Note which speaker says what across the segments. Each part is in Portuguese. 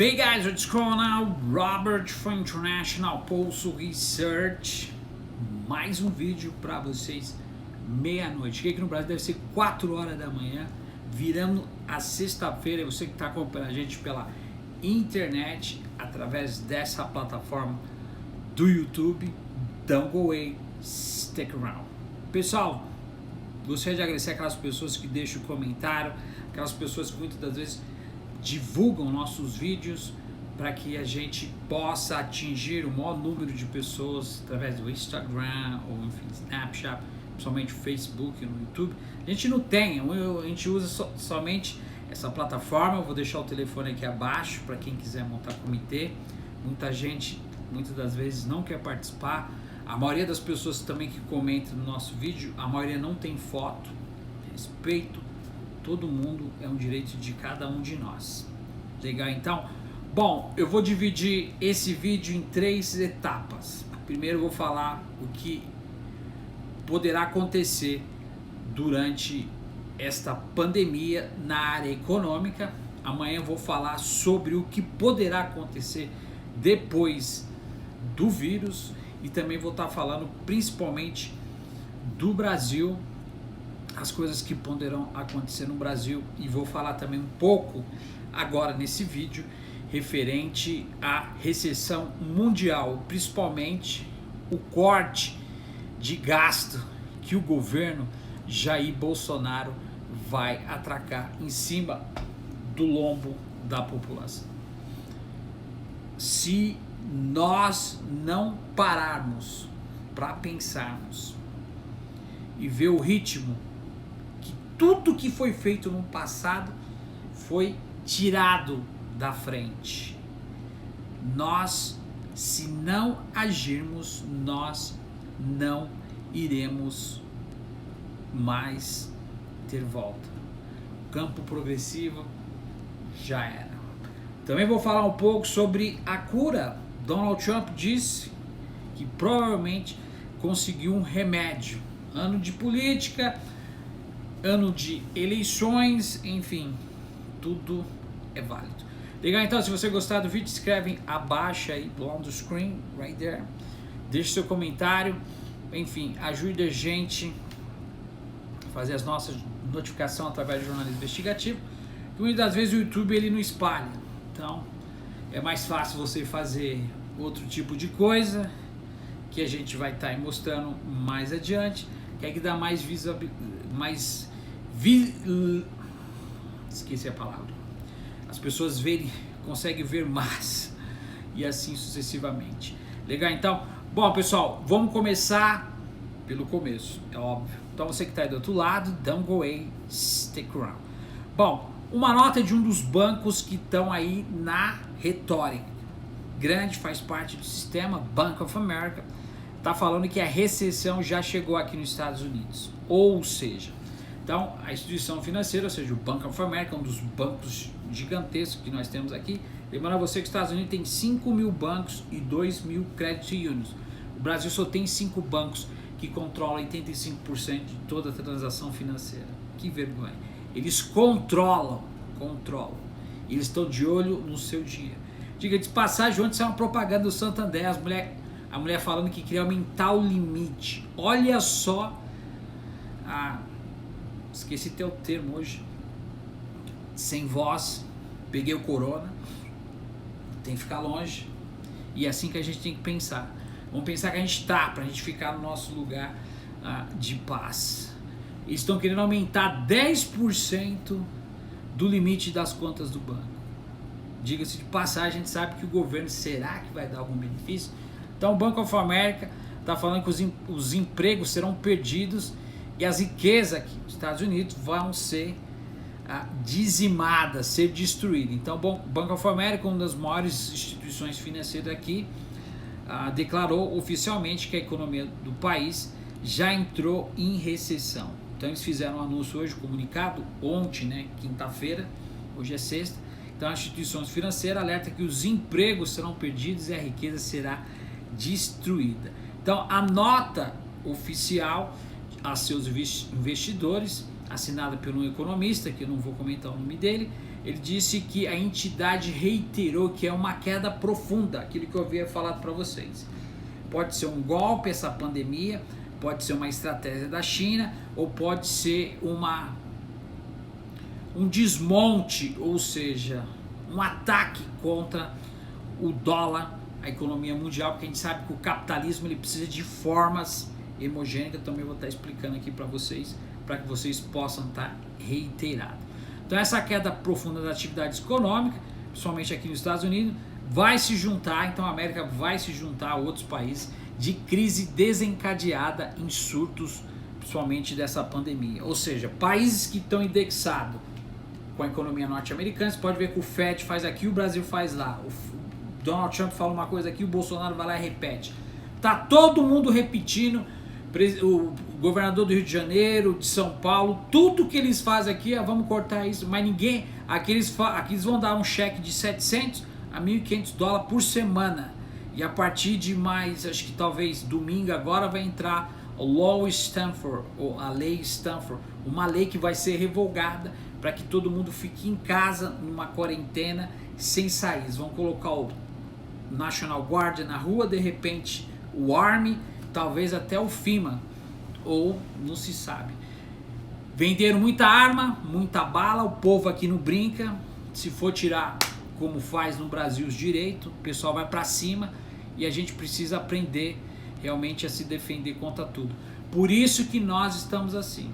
Speaker 1: Hey guys, what's going on? Robert from International Pulse Research. Mais um vídeo para vocês meia-noite. Cheguei aqui no Brasil, deve ser 4 horas da manhã, virando a sexta-feira. Você que está acompanhando a gente pela internet, através dessa plataforma do YouTube, don't go away, stick around. Pessoal, gostaria de agradecer aquelas pessoas que deixam comentário, aquelas pessoas que muitas das vezes divulgam nossos vídeos para que a gente possa atingir o maior número de pessoas através do Instagram ou enfim, Snapchat, principalmente o Facebook, no YouTube. A gente não tem, a gente usa somente essa plataforma. Eu vou deixar o telefone aqui abaixo para quem quiser montar comitê. Muita gente, muitas das vezes, não quer participar. A maioria das pessoas também que comentam no nosso vídeo, a maioria não tem foto. Respeito todo mundo, é um direito de cada um de nós. Legal, então? Bom, eu vou dividir esse vídeo em 3 etapas. Primeiro eu vou falar o que poderá acontecer durante esta pandemia na área econômica. Amanhã eu vou falar sobre o que poderá acontecer depois do vírus e também vou estar falando principalmente do Brasil, as coisas que poderão acontecer no Brasil, e vou falar também um pouco agora nesse vídeo referente à recessão mundial, principalmente o corte de gasto que o governo Jair Bolsonaro vai atracar em cima do lombo da população. Se nós não pararmos para pensarmos e ver o ritmo que tudo que foi feito no passado foi tirado da frente, nós, se não agirmos, nós não iremos mais ter volta. O campo progressivo já era. Também vou falar um pouco sobre a cura. Donald Trump disse que provavelmente conseguiu um remédio. Ano de política, ano de eleições, enfim, tudo é válido. Legal, então, se você gostar do vídeo, escreve abaixo aí, on the screen, right there. Deixe seu comentário, enfim, ajude a gente a fazer as nossas notificações através do jornalismo investigativo. E muitas das vezes o YouTube ele não espalha, então é mais fácil você fazer outro tipo de coisa que a gente vai estar mostrando mais adiante, que é que dá mais esqueci a palavra. As pessoas conseguem ver mais e assim sucessivamente. Legal, então? Bom, pessoal, vamos começar pelo começo, é óbvio. Então você que está aí do outro lado, don't go away, stick around. Bom, uma nota de um dos bancos que estão aí na retórica. Grande, faz parte do sistema, Bank of America, está falando que a recessão já chegou aqui nos Estados Unidos. Ou seja, então a instituição financeira, ou seja, o Bank of America, um dos bancos gigantescos que nós temos aqui. Lembrando a você que os Estados Unidos tem 5 mil bancos e 2 mil credit unions. O Brasil só tem 5 bancos que controlam 85% de toda a transação financeira. Que vergonha. Eles controlam. Eles estão de olho no seu dinheiro. Diga de passagem, ontem saiu uma propaganda do Santander, a mulher falando que queria aumentar o limite. Olha só, esqueci teu termo hoje, sem voz, peguei o corona, tem que ficar longe, e é assim que a gente tem que pensar. Vamos pensar que a gente está, para a gente ficar no nosso lugar de paz. Eles estão querendo aumentar 10% do limite das contas do banco. Diga-se de passagem, a gente sabe que o governo, será que vai dar algum benefício? Então o Bank of America está falando que os empregos serão perdidos e as riquezas aqui nos Estados Unidos vão ser dizimadas, ser destruídas. Então o Bank of America, uma das maiores instituições financeiras aqui, declarou oficialmente que a economia do país já entrou em recessão. Então eles fizeram um anúncio hoje, comunicado ontem, né, quinta-feira, hoje é sexta. Então a instituição financeira alerta que os empregos serão perdidos e a riqueza será destruída. Então a nota oficial a seus investidores, assinada por um economista, que eu não vou comentar o nome dele, ele disse que a entidade reiterou que é uma queda profunda, aquilo que eu havia falado para vocês. Pode ser um golpe essa pandemia, pode ser uma estratégia da China, ou pode ser um desmonte, ou seja, um ataque contra o dólar, a economia mundial, porque a gente sabe que o capitalismo ele precisa de formas hemogênicas. Também vou estar explicando aqui para vocês que vocês possam estar reiterados. Então essa queda profunda da atividade econômica, principalmente aqui nos Estados Unidos, vai se juntar, então a América vai se juntar a outros países de crise desencadeada em surtos, principalmente dessa pandemia. Ou seja, países que estão indexados com a economia norte-americana, você pode ver que o Fed faz aqui, o Brasil faz lá. O Donald Trump fala uma coisa aqui, o Bolsonaro vai lá e repete. Tá todo mundo repetindo, o governador do Rio de Janeiro, de São Paulo, tudo que eles fazem aqui, vamos cortar isso, mas ninguém, aqui eles vão dar um cheque de 700 a 1.500 dólares por semana, e a partir de mais, acho que talvez domingo agora vai entrar o Law Stanford, ou a Lei Stanford, uma lei que vai ser revogada para que todo mundo fique em casa, numa quarentena, sem sair. Eles vão colocar o National Guard na rua, de repente o Army, talvez até o FEMA, ou não se sabe. Venderam muita arma, muita bala, o povo aqui não brinca. Se for tirar como faz no Brasil os direitos, o pessoal vai para cima, e a gente precisa aprender realmente a se defender contra tudo. Por isso que nós estamos assim.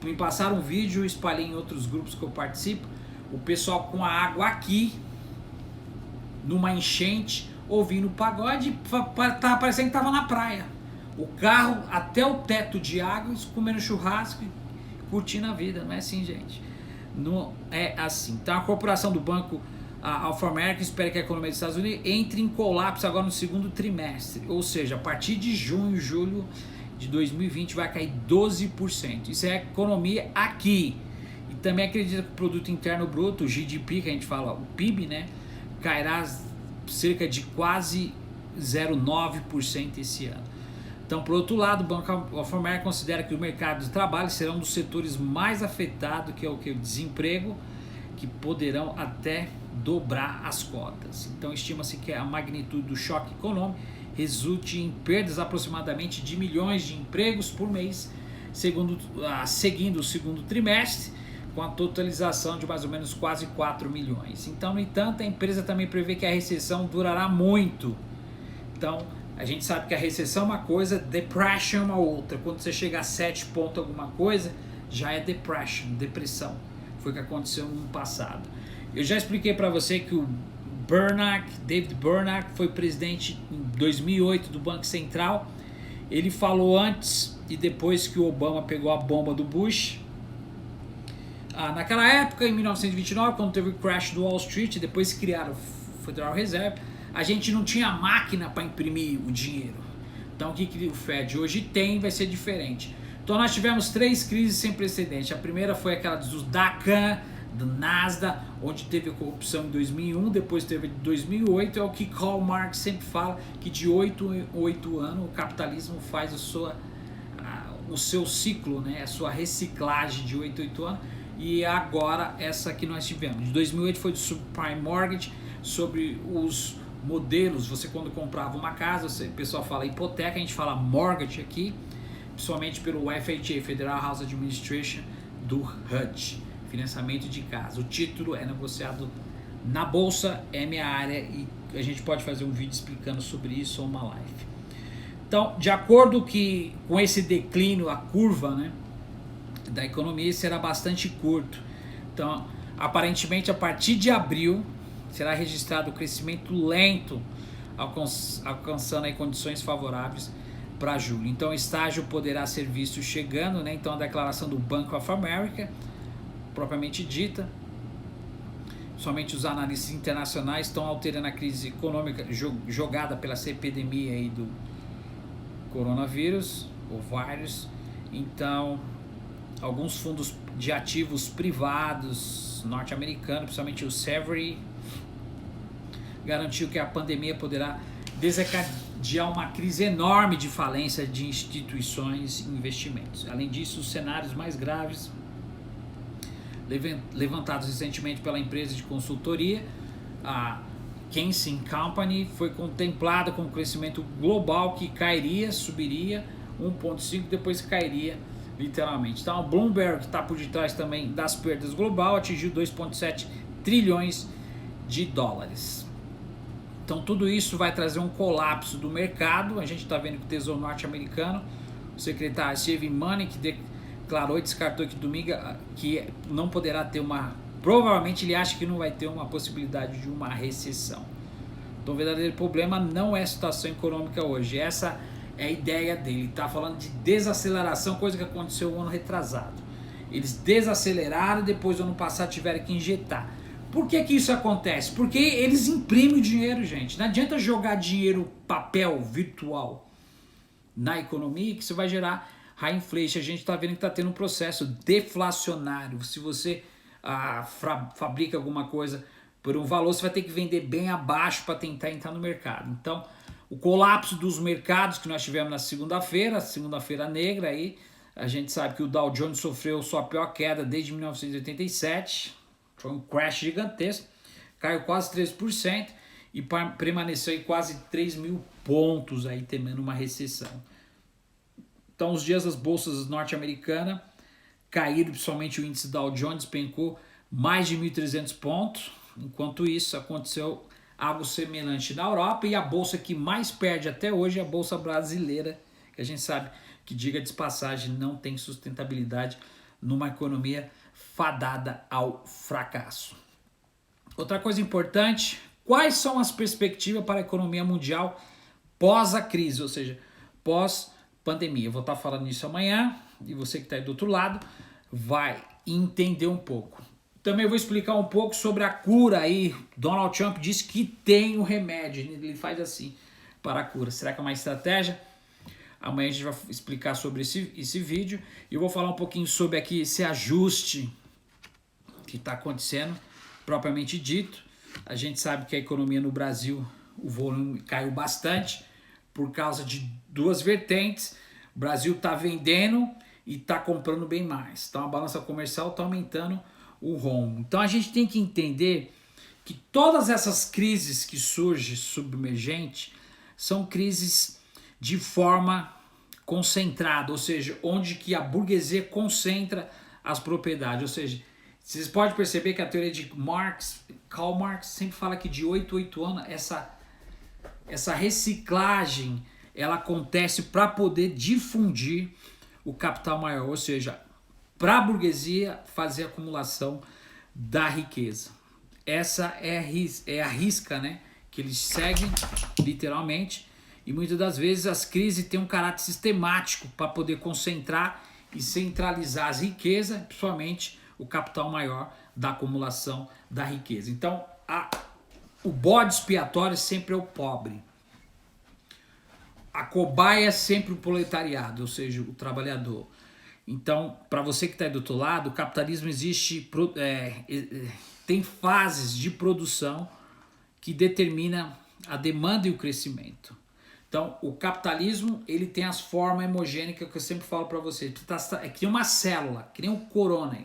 Speaker 1: Me passaram um vídeo, eu espalhei em outros grupos que eu participo, o pessoal com a água aqui, numa enchente, ouvindo pagode, tava parecendo que tava na praia. O carro até o teto de água, comendo churrasco e curtindo a vida. Não é assim, gente. Não é assim. Então a corporação do banco, a Alfa America, espera que a economia dos Estados Unidos entre em colapso agora no segundo trimestre. Ou seja, a partir de junho, julho de 2020 vai cair 12%. Isso é a economia aqui. E também acredita que o produto interno bruto, o GDP, que a gente fala, o PIB, né, cairá cerca de quase 0,9% esse ano. Então, por outro lado, o Banco of America considera que o mercado de trabalho será um dos setores mais afetados, que é o desemprego, que poderão até dobrar as cotas. Então, estima-se que a magnitude do choque econômico resulte em perdas aproximadamente de milhões de empregos por mês, seguindo o segundo trimestre, com a totalização de mais ou menos quase 4 milhões. Então, no entanto, a empresa também prevê que a recessão durará muito. Então, a gente sabe que a recessão é uma coisa, depression é uma outra. Quando você chega a 7 pontos alguma coisa, já é depressão. Foi o que aconteceu no passado. Eu já expliquei para você que o David Bernanke, foi presidente em 2008 do Banco Central. Ele falou antes e depois que o Obama pegou a bomba do Bush. Naquela época, em 1929, quando teve o crash do Wall Street, depois criaram o Federal Reserve, a gente não tinha máquina para imprimir o dinheiro. Então o que o Fed hoje tem vai ser diferente. Então nós tivemos 3 crises sem precedente. A primeira foi aquela dos Dacan, do Nasdaq, onde teve a corrupção em 2001, depois teve em 2008, é o que Karl Marx sempre fala, que de 8 em 8 anos o capitalismo faz o seu ciclo, né, a sua reciclagem de 8 em 8 anos, e agora essa que nós tivemos. De 2008 foi do subprime mortgage, sobre os modelos, você quando comprava uma casa, o pessoal fala hipoteca, a gente fala mortgage aqui, principalmente pelo FHA, Federal House Administration, do HUD, financiamento de casa. O título é negociado na bolsa, é minha área, e a gente pode fazer um vídeo explicando sobre isso ou uma live. Então, de acordo com esse declínio, a curva, né, da economia será bastante curto. Então, aparentemente, a partir de abril, será registrado o crescimento lento, alcançando aí condições favoráveis para julho. Então, o estágio poderá ser visto chegando, né? Então, a declaração do Bank of America, propriamente dita, somente os analistas internacionais estão alterando a crise econômica jogada pela epidemia aí do coronavírus, ou vírus. Então, alguns fundos de ativos privados norte-americanos, principalmente o Severy, garantiu que a pandemia poderá desencadear uma crise enorme de falência de instituições e investimentos. Além disso, os cenários mais graves levantados recentemente pela empresa de consultoria, a Kensington Company, foi contemplado com um crescimento global que subiria 1,5, depois cairia literalmente. Então a Bloomberg, que está por detrás também das perdas global, atingiu 2,7 trilhões de dólares. Então tudo isso vai trazer um colapso do mercado. A gente está vendo que o Tesouro norte-americano, o secretário Steve Mnuchin, que declarou e descartou que domingo que não poderá ter provavelmente ele acha que não vai ter uma possibilidade de uma recessão. Então o verdadeiro problema não é a situação econômica hoje, essa é a ideia dele. Está falando de desaceleração, coisa que aconteceu no ano retrasado. Eles desaceleraram, depois do ano passado tiveram que injetar. Por que isso acontece? Porque eles imprimem o dinheiro, gente. Não adianta jogar dinheiro papel virtual na economia que você vai gerar high inflation. A gente está vendo que está tendo um processo deflacionário. Se você fabrica alguma coisa por um valor, você vai ter que vender bem abaixo para tentar entrar no mercado. Então, o colapso dos mercados que nós tivemos na segunda-feira negra, aí, a gente sabe que o Dow Jones sofreu sua pior queda desde 1987, foi um crash gigantesco, caiu quase 3% e permaneceu em quase 3 mil pontos, aí, temendo uma recessão. Então, os dias das bolsas norte-americanas caíram, principalmente o índice Dow Jones despencou mais de 1.300 pontos. Enquanto isso, aconteceu algo semelhante na Europa, e a bolsa que mais perde até hoje é a bolsa brasileira, que a gente sabe que, diga de passagem, não tem sustentabilidade numa economia fadada ao fracasso. Outra coisa importante, quais são as perspectivas para a economia mundial pós a crise, ou seja, pós pandemia? Eu vou estar falando isso amanhã, e você que está aí do outro lado vai entender um pouco. Também vou explicar um pouco sobre a cura aí. Donald Trump disse que tem o remédio, ele faz assim para a cura. Será que é uma estratégia? Amanhã a gente vai explicar sobre esse vídeo, e eu vou falar um pouquinho sobre aqui esse ajuste que está acontecendo, propriamente dito. A gente sabe que a economia no Brasil, o volume caiu bastante por causa de duas vertentes. O Brasil está vendendo e está comprando bem mais. Então a balança comercial está aumentando o rombo. Então a gente tem que entender que todas essas crises que surgem submergente são crises de forma concentrada, ou seja, onde que a burguesia concentra as propriedades. Ou seja, vocês podem perceber que a teoria de Karl Marx sempre fala que de 8 a 8 anos essa reciclagem ela acontece para poder difundir o capital maior, ou seja, para a burguesia fazer a acumulação da riqueza. Essa é a risca, né, que eles seguem literalmente, e muitas das vezes as crises têm um caráter sistemático para poder concentrar e centralizar as riquezas, principalmente o capital maior da acumulação da riqueza. Então, o bode expiatório sempre é o pobre. A cobaia é sempre o proletariado, ou seja, o trabalhador. Então, para você que está aí do outro lado, o capitalismo existe, tem fases de produção que determina a demanda e o crescimento. Então, o capitalismo ele tem as formas hemogênicas que eu sempre falo para vocês. É que nem uma célula, que nem um corona.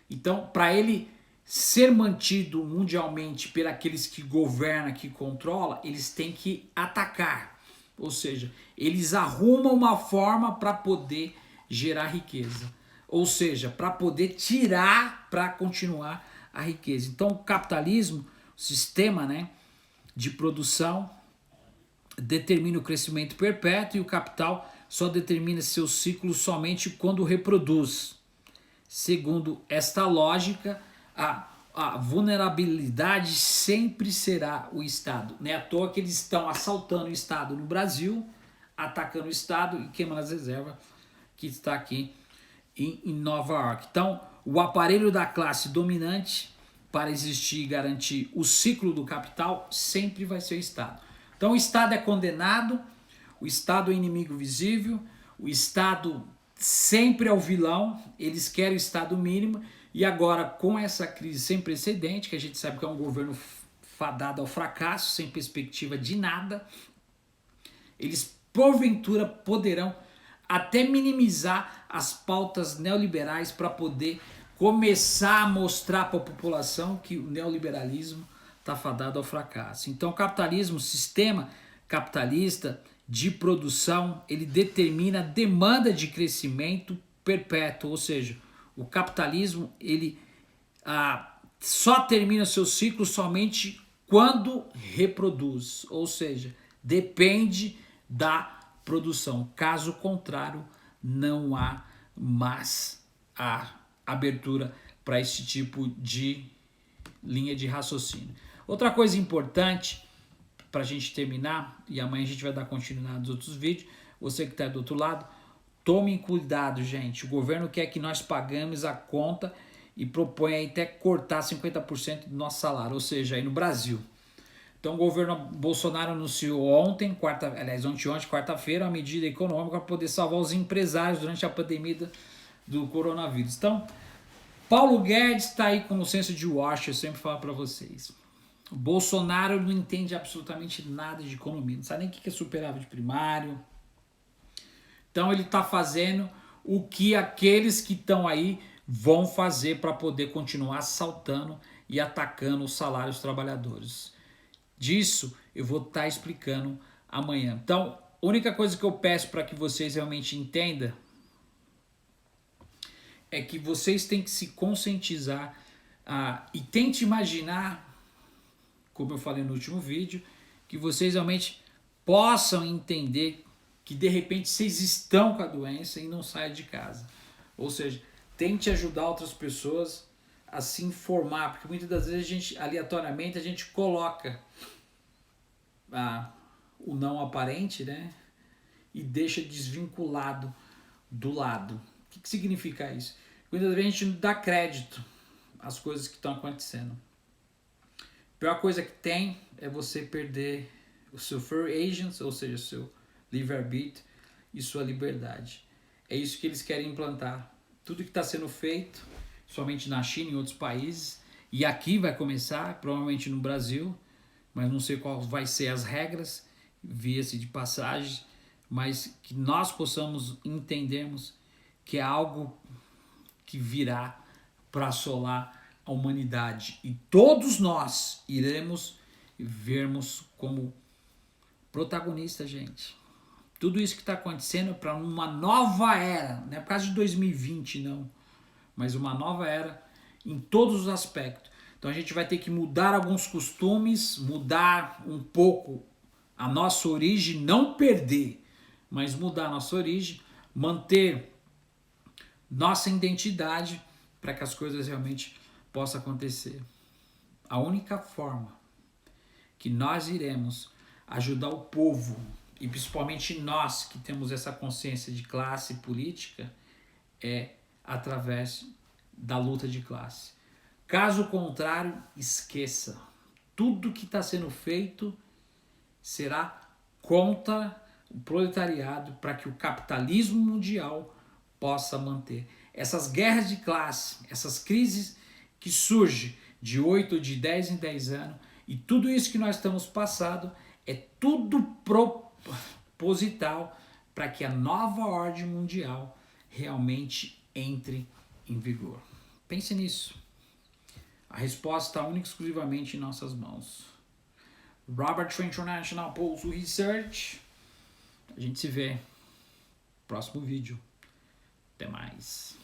Speaker 1: Então, para ele ser mantido mundialmente por aqueles que governam, que controlam, eles têm que atacar. Ou seja, eles arrumam uma forma para poder gerar riqueza. Ou seja, para poder tirar para continuar a riqueza. Então, o capitalismo, o sistema, né, de produção, determina o crescimento perpétuo, e o capital só determina seu ciclo somente quando reproduz. Segundo esta lógica, a vulnerabilidade sempre será o Estado. Não é à toa que eles estão assaltando o Estado no Brasil, atacando o Estado e queimando as reservas que está aqui em Nova York. Então, o aparelho da classe dominante para existir e garantir o ciclo do capital sempre vai ser o Estado. Então, o Estado é condenado, o Estado é inimigo visível, o Estado sempre é o vilão, eles querem o Estado mínimo, e agora com essa crise sem precedente, que a gente sabe que é um governo fadado ao fracasso, sem perspectiva de nada, eles porventura poderão até minimizar as pautas neoliberais para poder começar a mostrar para a população que o neoliberalismo está fadado ao fracasso. Então, o capitalismo, o sistema capitalista de produção, ele determina a demanda de crescimento perpétuo, ou seja, o capitalismo ele só termina seu ciclo somente quando reproduz, ou seja, depende da produção. Caso contrário, não há mais a abertura para esse tipo de linha de raciocínio. Outra coisa importante para a gente terminar, e amanhã a gente vai dar continuidade nos outros vídeos, você que está do outro lado, tomem cuidado, gente. O governo quer que nós pagamos a conta e propõe até cortar 50% do nosso salário, ou seja, aí no Brasil. Então o governo Bolsonaro anunciou ontem, quarta-feira, uma medida econômica para poder salvar os empresários durante a pandemia do coronavírus. Então, Paulo Guedes está aí com o senso de Washington, eu sempre falo para vocês. O Bolsonaro não entende absolutamente nada de economia, não sabe nem o que é superávit primário. Então ele está fazendo o que aqueles que estão aí vão fazer para poder continuar assaltando e atacando os salários dos trabalhadores. Disso eu vou estar explicando amanhã. Então, a única coisa que eu peço para que vocês realmente entendam é que vocês têm que se conscientizar e tente imaginar, como eu falei no último vídeo, que vocês realmente possam entender que de repente vocês estão com a doença e não saiam de casa. Ou seja, tente ajudar outras pessoas a se informar, porque muitas das vezes a gente, aleatoriamente, a gente coloca o não aparente, né? E deixa desvinculado do lado. O que significa isso? Muitas vezes a gente não dá crédito às coisas que estão acontecendo. A pior coisa que tem é você perder o seu free agents, ou seja, o seu livre-arbítrio e sua liberdade. É isso que eles querem implantar. Tudo que está sendo feito, somente na China e em outros países, e aqui vai começar, provavelmente no Brasil, mas não sei qual vai ser as regras, via-se de passagem, mas que nós possamos entendermos que é algo que virá para assolar a humanidade. E todos nós iremos vermos como protagonistas, gente. Tudo isso que está acontecendo é para uma nova era, não é por causa de 2020, não, mas uma nova era em todos os aspectos. Então a gente vai ter que mudar alguns costumes, mudar um pouco a nossa origem, não perder, mas mudar a nossa origem, manter nossa identidade para que as coisas realmente possam acontecer. A única forma que nós iremos ajudar o povo, e principalmente nós que temos essa consciência de classe política, é através da luta de classe. Caso contrário, esqueça. Tudo que está sendo feito será contra o proletariado para que o capitalismo mundial possa manter. Essas guerras de classe, essas crises que surgem de 8 ou de 10 em 10 anos, e tudo isso que nós estamos passando é tudo proposital para que a nova ordem mundial realmente entre em vigor. Pense nisso. A resposta está única e exclusivamente em nossas mãos. Robert Tree International Pulse Research. A gente se vê no próximo vídeo. Até mais.